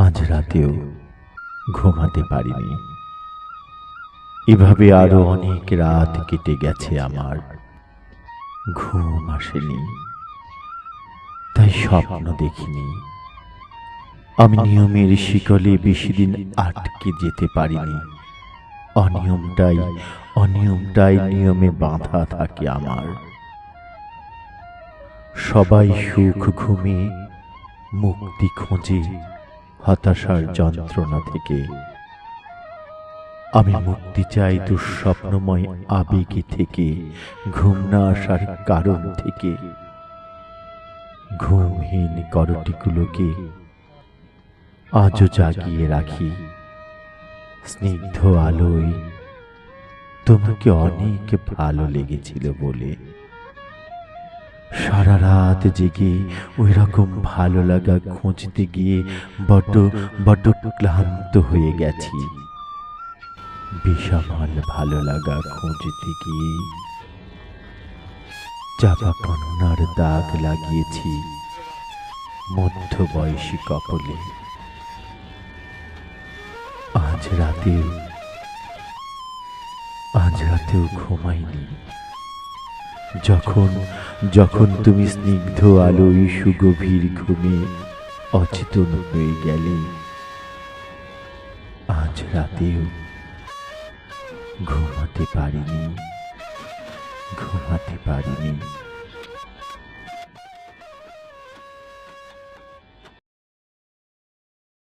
আজ রাতেও ঘুমাতে পারিনি। এভাবে আরো অনেক রাত কেটে গেছে আমার, ঘুম আসেনি, তাই স্বপ্ন দেখিনি। আমি নিয়মের শিকলে বেশি দিন আটকে যেতে পারিনি। অনিয়মটাই নিয়মে বাঁধা থাকে আমার। সবাই সুখ ঘুমে মুক্তি খোঁজে হতাশার যন্ত্রণা থেকে। আমি মুক্তি চাই দুঃস্বপ্নময় আবেগে থেকে, ঘুম না আসার কারণ থেকে। ঘুমহীন করটিগুলোকে আজও জাগিয়ে রাখি। স্নিগ্ধ আলোয় তোমাকে অনেক ভালো লেগেছিল বলে। সারা রাত জেগে ওই রকম ভালো লাগা খুঁজতে গিয়ে বড্ড বড্ড ক্লান্ত হয়ে গেছি। বেসামাল ভালো লাগা খুঁজতে গিয়ে চাপা কান্নার দাগ লাগিয়েছি মধ্যবয়সী কপলে। আজ রাতেও ঘুমাইনি। যখন তুমি স্নিগ্ধ আলোয় সুগভীর ঘুমে অচেতন হয়ে গেলে, আজ রাতেও ঘুমাতে পারিনি।